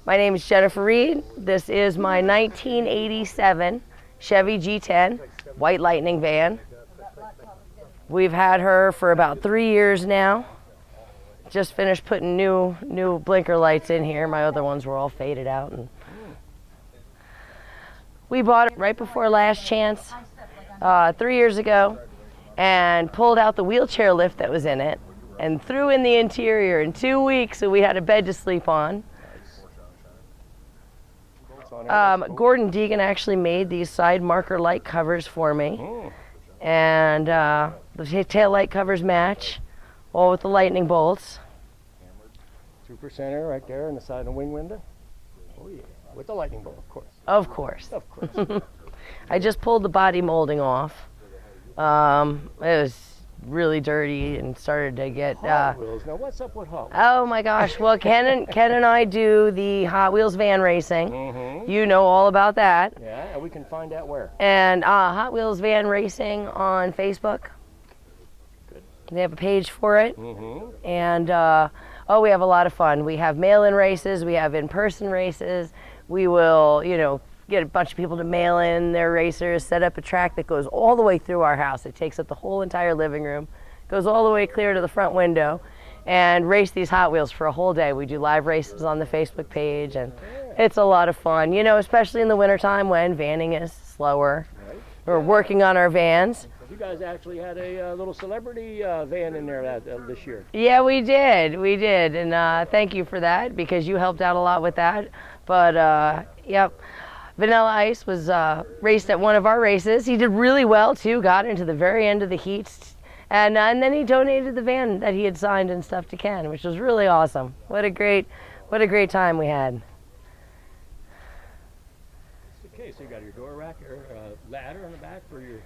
My name is Jennifer Reed. This is my 1987 Chevy G10 White Lightning van. We've had her for about 3 years now. Just finished putting new blinker lights in here. My other ones were all faded out. And we bought it right before last chance 3 years ago and pulled out the wheelchair lift that was in it and threw in the interior in 2 weeks, so we had a bed to sleep on. Gordon Deegan actually made these side marker light covers for me. And the tail light covers match, all with the lightning bolts. 2%er right there on the side of the wing window. Oh yeah, with the lightning bolt, of course. Of course. Of course. I just pulled the body molding off. It was really dirty and started to get Hot Wheels. Now what's up with Hot Wheels? Oh my gosh. Well, Ken and I do the Hot Wheels van racing. You know all about that. Yeah, and we can find out where. And Hot Wheels van racing on Facebook. Good. They have a page for it. And we have a lot of fun. We have mail-in races. We have in-person races. We will, get a bunch of people to mail in their racers, set up a track that goes all the way through our house. It takes up the whole entire living room, goes all the way clear to the front window, and race these Hot Wheels for a whole day. We do live races on the Facebook page, and it's a lot of fun, especially in the wintertime when vanning is slower. We're working on our vans. You guys actually had a little celebrity van in there this year. Yeah, we did, and thank you for that, because you helped out a lot with that. But, yep. Vanilla Ice was raced at one of our races. He did really well too, got into the very end of the heats, and then he donated the van that he had signed and stuff to Ken, which was really awesome. What a great time we had. Okay, so you got your door rack or ladder on the back for your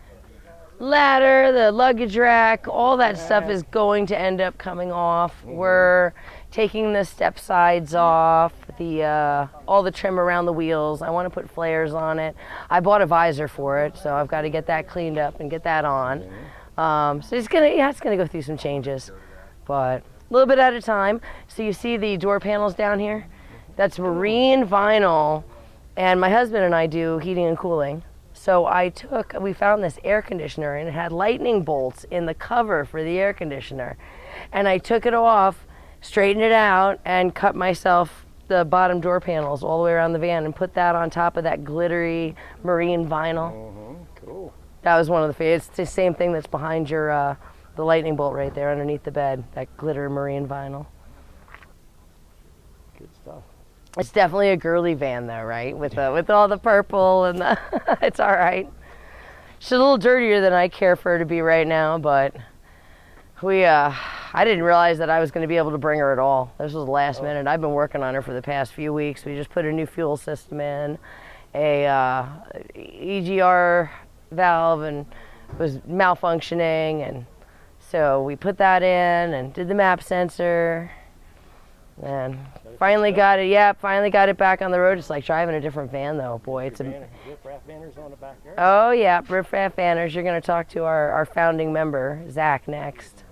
ladder, the luggage rack, all that stuff is going to end up coming off. We're taking the step sides off, all the trim around the wheels. I want to put flares on it. I bought a visor for it, so I've got to get that cleaned up and get that on. So it's gonna go through some changes, but a little bit at a time. So you see the door panels down here? That's marine vinyl, and my husband and I do heating and cooling. So we found this air conditioner, and it had lightning bolts in the cover for the air conditioner. And I took it off, straightened it out, and cut myself the bottom door panels all the way around the van and put that on top of that glittery marine vinyl. Cool. That was one of the favorites. It's the same thing that's behind your the lightning bolt right there underneath the bed, that glitter marine vinyl. Good stuff. It's definitely a girly van though, right? With all the purple and the it's all right. She's a little dirtier than I care for her to be right now, but I didn't realize that I was going to be able to bring her at all. This was the last minute. I've been working on her for the past few weeks. We just put a new fuel system in, a EGR valve, and it was malfunctioning, and so we put that in and did the map sensor. And finally got it. Yeah, finally got it back on the road. It's like driving a different van, though. Boy, it's a. Riff-raff Vanners on the back there. Oh yeah, Riff-raff Vanners. You're going to talk to our founding member, Zach, next.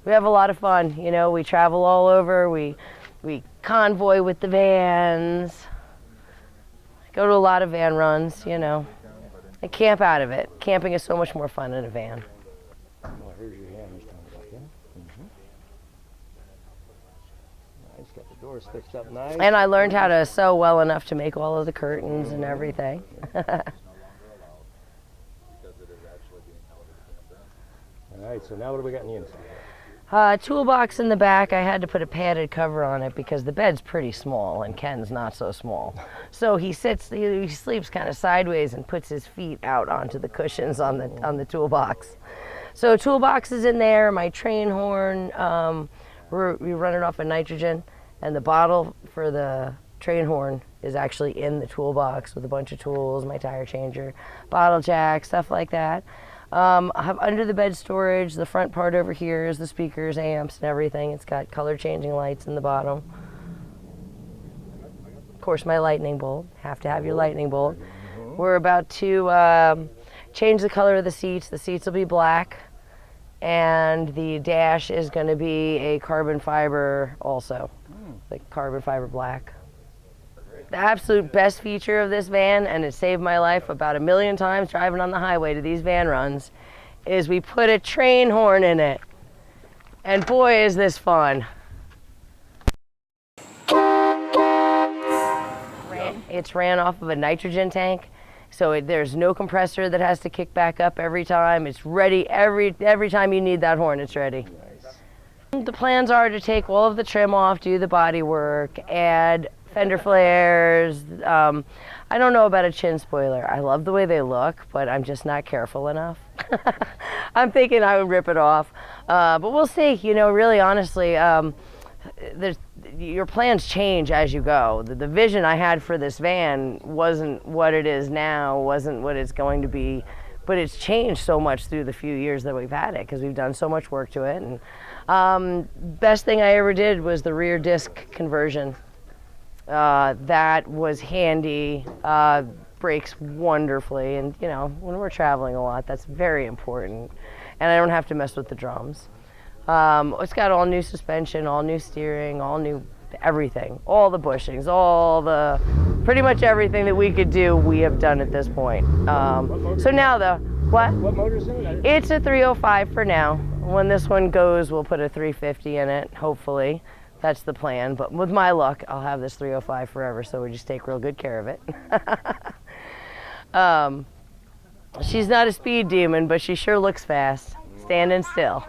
We have a lot of fun. We travel all over. We convoy with the vans. Go to a lot of van runs. And camp out of it. Camping is so much more fun in a van. Well, here's your hand he's talking about, yeah. Nice, got the doors fixed up nice. And I learned how to sew well enough to make all of the curtains and everything. All right, so now what do we got in the inside? Toolbox in the back. I had to put a padded cover on it because the bed's pretty small and Ken's not so small. So he sleeps kind of sideways and puts his feet out onto the cushions on the toolbox. So toolbox is in there. My train horn, we run it off of nitrogen, and the bottle for the train horn is actually in the toolbox with a bunch of tools, my tire changer, bottle jack, stuff like that. I have under the bed storage. The front part over here is the speakers, amps, and everything. It's got color changing lights in the bottom. Of course, my lightning bolt. Have to have your lightning bolt. We're about to change the color of the seats. The seats will be black. and the dash is going to be a carbon fiber also, like carbon fiber black. The absolute best feature of this van, and it saved my life about 1,000,000 times driving on the highway to these van runs, is we put a train horn in it. And boy, is this fun. It's ran off of a nitrogen tank, so there's no compressor that has to kick back up every time. It's ready every time you need that horn, it's ready. Nice. The plans are to take all of the trim off, do the body work, add fender flares. I don't know about a chin spoiler. I love the way they look, but I'm just not careful enough. I'm thinking I would rip it off, but we'll see. You know, really honestly, your plans change as you go. The vision I had for this van wasn't what it is now, wasn't what it's going to be, but it's changed so much through the few years that we've had it because we've done so much work to it. And best thing I ever did was the rear disc conversion. That was handy, brakes wonderfully, and you know, when we're traveling a lot, that's very important. And I don't have to mess with the drums. It's got all new suspension, all new steering, all new everything, all the bushings, pretty much everything that we could do, we have done at this point. So now what motor is in it? It's a 305 for now. When this one goes, we'll put a 350 in it, hopefully. That's the plan, but with my luck, I'll have this 305 forever, so we just take real good care of it. She's not a speed demon, but she sure looks fast, standing still.